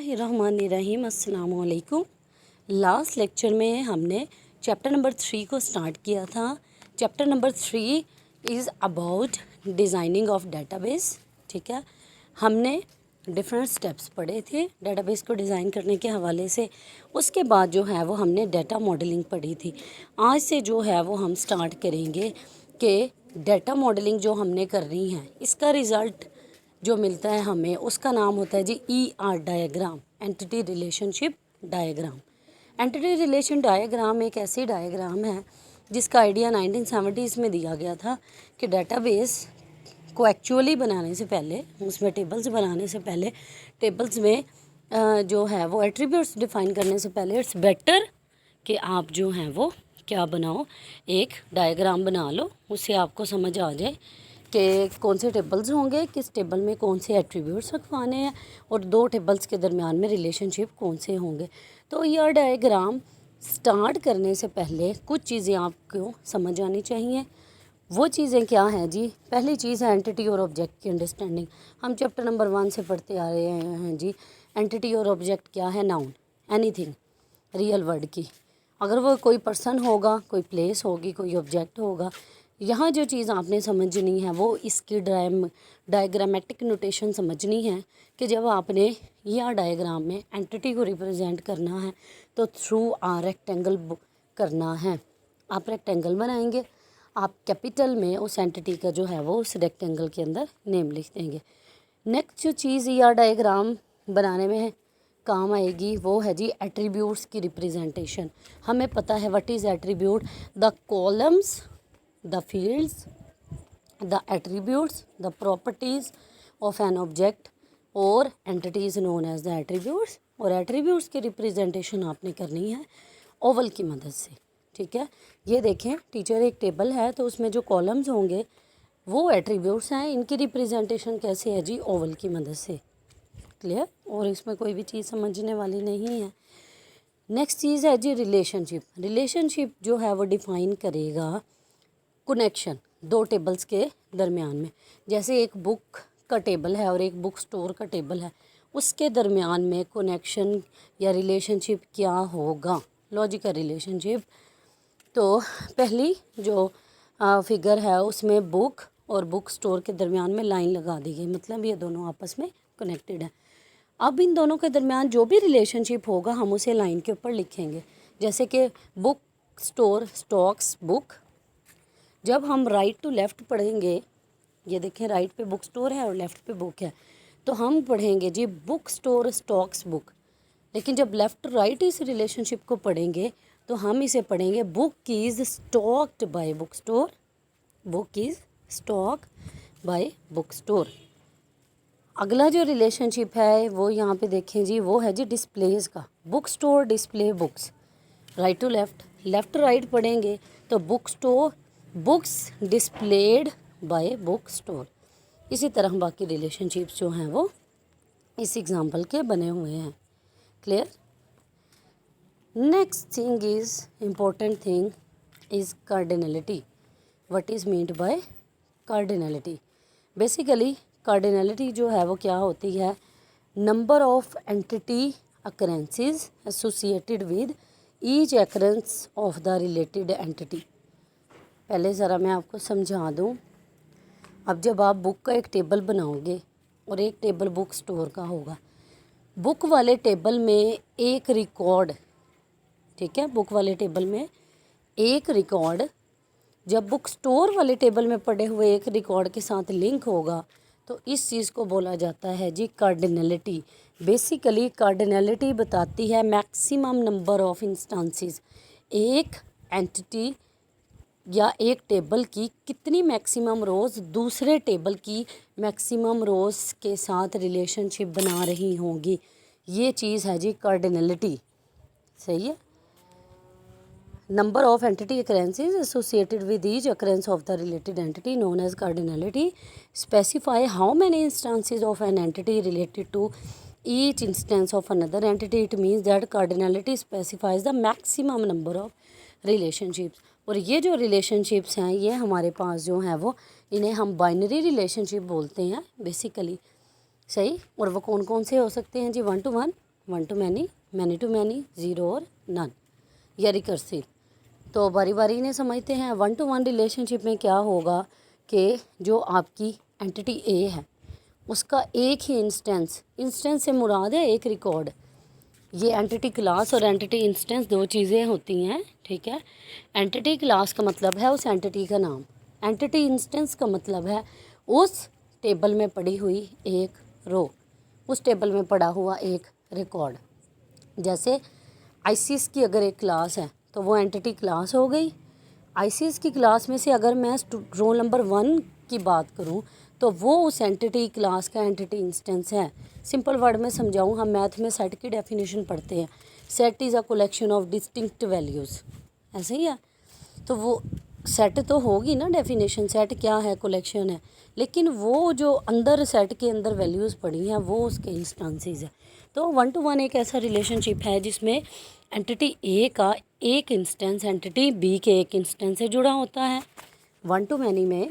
बिस्मिल्लाहिर्रहमानिर्रहीम अस्सलाम वालेकुम। लास्ट लेक्चर में हमने चैप्टर नंबर 3 को स्टार्ट किया था। Chapter number 3 is about designing of database. ठीक है, हमने डिफरेंट स्टेप्स पढ़े थे डेटाबेस को डिज़ाइन करने के हवाले से। उसके बाद जो है वो हमने डाटा मॉडलिंग पढ़ी थी। आज से जो है वो हम स्टार्ट करेंगे कि डाटा मॉडलिंग जो हमने करनी है इसका रिज़ल्ट जो मिलता है हमें उसका नाम होता है जी ER diagram, entity relationship diagram. Entity relation diagram एक ऐसी डायग्राम है जिसका आइडिया 1970s में दिया गया था कि डेटाबेस को एक्चुअली बनाने से पहले, उसमें टेबल्स बनाने से पहले, टेबल्स में जो है वो एट्रीब्यूट्स डिफाइन करने से पहले इट्स बेटर कि आप जो हैं वो क्या बनाओ, एक डायग्राम बना लो, उससे आपको समझ आ जाए कि कौन से टेबल्स होंगे, किस टेबल में कौन से एट्रीब्यूट्स रखवाने हैं और दो टेबल्स के दरमियान में रिलेशनशिप कौन से होंगे। तो यह डायग्राम स्टार्ट करने से पहले कुछ चीज़ें आपको समझ आनी चाहिए। वो चीज़ें क्या हैं जी? पहली चीज़ है एंटिटी और ऑब्जेक्ट की अंडरस्टैंडिंग। हम चैप्टर नंबर 1 से पढ़ते आ रहे हैं जी। एंटिटी और ऑब्जेक्ट क्या है? नाउन, एनीथिंग, रियल वर्ड की। अगर वो कोई पर्सन होगा, कोई प्लेस होगी, कोई ऑब्जेक्ट होगा, यहाँ जो चीज़ आपने समझनी है वो इसकी डायग्रामेटिक नोटेशन समझनी है कि जब आपने यह डायग्राम में एंटिटी को रिप्रेजेंट करना है तो थ्रू रेक्टेंगल करना है। आप रेक्टेंगल बनाएंगे, आप कैपिटल में उस एंटिटी का जो है वो उस रेक्टेंगल के अंदर नेम लिख देंगे। नेक्स्ट जो चीज़ यह डायग्राम बनाने में काम आएगी वो है जी एट्रीब्यूट्स की रिप्रेजेंटेशन। हमें पता है what is attribute, the columns, the fields, the attributes, the properties of an object और entity is known as the attributes। और attributes की रिप्रेजेंटेशन आपने करनी है ओवल की मदद से। ठीक है, ये देखें टीचर एक टेबल है तो उसमें जो कॉलम्स होंगे वो एट्रीब्यूट्स हैं, इनकी रिप्रेजेंटेशन कैसे है जी? ओवल की मदद से। क्लियर? और इसमें कोई भी चीज़ समझने वाली नहीं है। नेक्स्ट चीज़ है जी रिलेशनशिप। रिलेशनशिप जो है वो डिफ़ाइन करेगा कनेक्शन दो टेबल्स के दरमियान में। जैसे एक बुक का टेबल है और एक बुक स्टोर का टेबल है, उसके दरमियान में कनेक्शन या रिलेशनशिप क्या होगा? Logical relationship. तो पहली जो फिगर है उसमें बुक और बुक स्टोर के दरमियान में लाइन लगा दी गई, मतलब ये दोनों आपस में कनेक्टेड है। अब इन दोनों के दरमियान जो भी रिलेशनशिप होगा हम उसे लाइन के ऊपर लिखेंगे। जैसे कि बुक स्टोर स्टॉक्स बुक। जब हम राइट टू लेफ़्ट पढ़ेंगे, ये देखें राइट पे बुक स्टोर है और लेफ़्ट पे बुक है, तो हम पढ़ेंगे जी बुक स्टोर स्टॉक्स बुक। लेकिन जब लेफ़्ट राइट इस रिलेशनशिप को पढ़ेंगे तो हम इसे पढ़ेंगे book is stocked by book store, book is stock by book store. अगला जो रिलेशनशिप है वो यहाँ पे देखें जी, वो है जी डिस्प्लेज का। Book store display books. Right to left, left right पढ़ेंगे तो book store books displayed by book store. इसी तरह बाकी रिलेशनशिप्स जो हैं वो इस एग्जांपल के बने हुए हैं। Clear? Next thing is important thing is cardinality. What is meant by cardinality? Basically cardinality जो है वो क्या होती है? Number of entity occurrences associated with each occurrence of the related entity. पहले ज़रा मैं आपको समझा दूँ। अब जब आप बुक का एक टेबल बनाओगे और एक टेबल बुक स्टोर का होगा, बुक वाले टेबल में एक रिकॉर्ड, ठीक है, बुक वाले टेबल में एक रिकॉर्ड जब बुक स्टोर वाले टेबल में पड़े हुए एक रिकॉर्ड के साथ लिंक होगा तो इस चीज़ को बोला जाता है जी कार्डिनलिटी। बेसिकली कार्डिनलिटी बताती है मैक्सिमम नंबर ऑफ इंस्टांसेस, एक एंटिटी या एक टेबल की कितनी मैक्सिमम रोज़ दूसरे टेबल की मैक्सिमम रोज़ के साथ रिलेशनशिप बना रही होंगी। ये चीज़ है जी कार्डिनलिटी। सही है? Number of entity occurrences associated with each occurrence of the related entity known as cardinality specify how many instances of an entity related to each instance of another entity. It means that cardinality specifies the maximum number of relationships। और ये जो relationships हैं ये हमारे पास जो हैं वो इन्हें हम बाइनरी रिलेशनशिप बोलते हैं बेसिकली। सही? और वो कौन कौन से हो सकते हैं जी? 1 to 1, one to many to many, zero और नन, या रिकर्सिव। तो बारी बारी ने समझते हैं। वन टू वन रिलेशनशिप में क्या होगा कि जो आपकी एंटिटी ए है उसका एक ही इंस्टेंस से मुराद है एक रिकॉर्ड। ये एंटिटी क्लास और एंटिटी इंस्टेंस दो चीज़ें होती हैं, ठीक है। एंटिटी क्लास का मतलब है उस एंटिटी का नाम, एंटिटी इंस्टेंस का मतलब है उस टेबल में पड़ी हुई एक रो, उस टेबल में पड़ा हुआ एक रिकॉर्ड। जैसे आईसीएस की अगर एक क्लास है तो वो एंटिटी क्लास हो गई। आईसीएस की क्लास में से अगर मैं रोल नंबर 1 की बात करूं तो वो उस एंटिटी क्लास का एंटिटी इंस्टेंस है। सिंपल वर्ड में समझाऊं, हम मैथ में सेट की डेफिनेशन पढ़ते हैं, set is a collection of distinct values, ऐसे ही है। तो वो सेट तो होगी ना डेफिनेशन, सेट क्या है, कलेक्शन है, लेकिन वो जो अंदर सेट के अंदर वैल्यूज़ पड़ी हैं वो उसके इंस्टेंसेस है। तो वन टू वन एक ऐसा रिलेशनशिप है जिसमें एंटिटी ए का एक इंस्टेंस एंटिटी बी के एक इंस्टेंस से जुड़ा होता है। वन टू मैनी में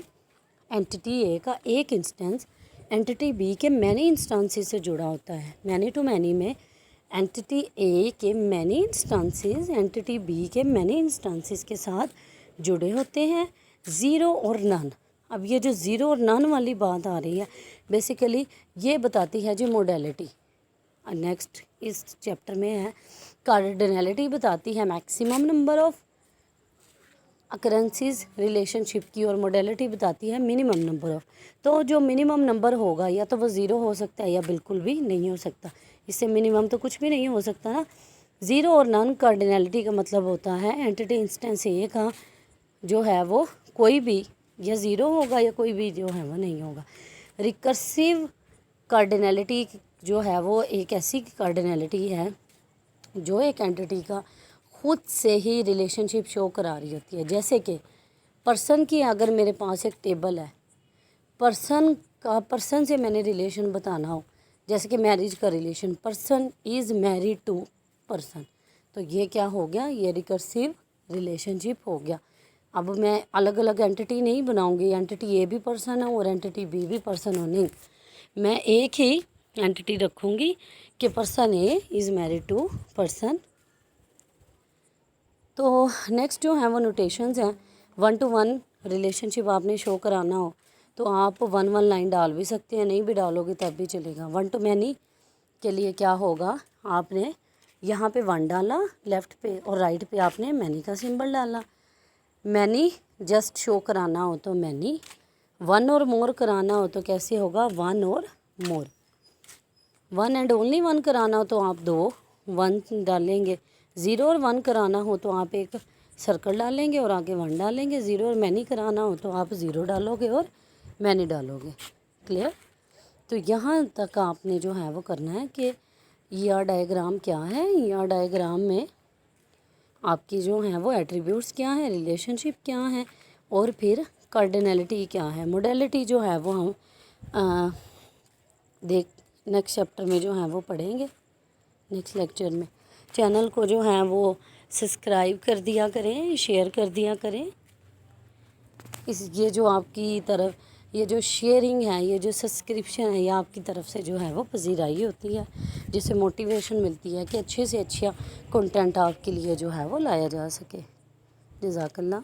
एंटिटी ए का एक इंस्टेंस एंटिटी बी के मैनी इंस्टेंसेस से जुड़ा होता है। मैनी टू मैनी में एंटिटी ए के मैनी इंस्टेंसेस एंटिटी बी के मैनी इंस्टेंसेस के साथ जुड़े होते हैं। ज़ीरो और नन, अब ये जो ज़ीरो और नन वाली बात आ रही है बेसिकली ये बताती है जो मोडेलिटी। नेक्स्ट इस चैप्टर में है कार्डिनैलिटी, बताती है maximum number of occurrences relationship की, और मोडेलिटी बताती है मिनिमम नंबर ऑफ। तो जो मिनिमम नंबर होगा या तो वो ज़ीरो हो सकता है या बिल्कुल भी नहीं हो सकता, इससे मिनिमम तो कुछ भी नहीं हो सकता ना। ज़ीरो और नन कार्डिनैलिटी का मतलब होता है एंटिटी इंस्टेंस ए का जो है वो कोई भी या ज़ीरो होगा या कोई भी जो है वो नहीं होगा। रिकर्सिव कार्डिनैलिटी जो है वो एक ऐसी कार्डिनैलिटी है जो एक एंटिटी का खुद से ही रिलेशनशिप शो करा रही होती है। जैसे कि पर्सन की अगर मेरे पास एक टेबल है, पर्सन से मैंने रिलेशन बताना हो, जैसे कि मैरिज का relation, person is married to person, तो ये क्या हो गया, ये रिकर्सिव रिलेशनशिप हो गया। अब मैं अलग अलग एंटिटी नहीं बनाऊंगी, एंटिटी ए भी पर्सन हो और एंटिटी बी भी पर्सन हो, नहीं, मैं एक ही एंटिटी रखूँगी कि person A is married to person. तो नेक्स्ट जो है वो नोटेशंस हैं। वन टू वन रिलेशनशिप आपने शो कराना हो तो आप 1 लाइन डाल भी सकते हैं, नहीं भी डालोगे तब भी चलेगा। वन टू मैनी के लिए क्या होगा, आपने यहाँ पे 1 डाला लेफ़्ट पे और राइट पे आपने मैनी का सिंबल डाला। मैनी जस्ट शो कराना हो तो मैनी, 1 और मोर कराना हो तो कैसे होगा, 1 और मोर। 1 एंड ओनली 1 कराना हो तो आप 2 1 डालेंगे। 0 और 1 कराना हो तो आप एक सर्कल डालेंगे और आगे 1 डालेंगे। 0 और मैनी कराना हो तो आप 0 डालोगे और मैनी डालोगे। क्लियर? तो यहाँ तक आपने जो है वो करना है कि ईआर डायग्राम क्या है, ईआर डायग्राम में आपकी जो है वो एट्रीब्यूट्स क्या है, रिलेशनशिप क्या है, और फिर कार्डिनैलिटी क्या है। मोडेलिटी जो है वो हम नेक्स्ट चैप्टर में जो है वो पढ़ेंगे, नेक्स्ट लेक्चर में। चैनल को जो है वो सब्सक्राइब कर दिया करें, शेयर कर दिया करें। ये जो आपकी तरफ ये जो शेयरिंग है, ये जो सब्सक्रिप्शन है, ये आपकी तरफ से जो है वो पजीराई होती है, जिससे मोटिवेशन मिलती है कि अच्छे से अच्छा कंटेंट आपके लिए जो है वो लाया जा सके। जज़ाकल्लाह।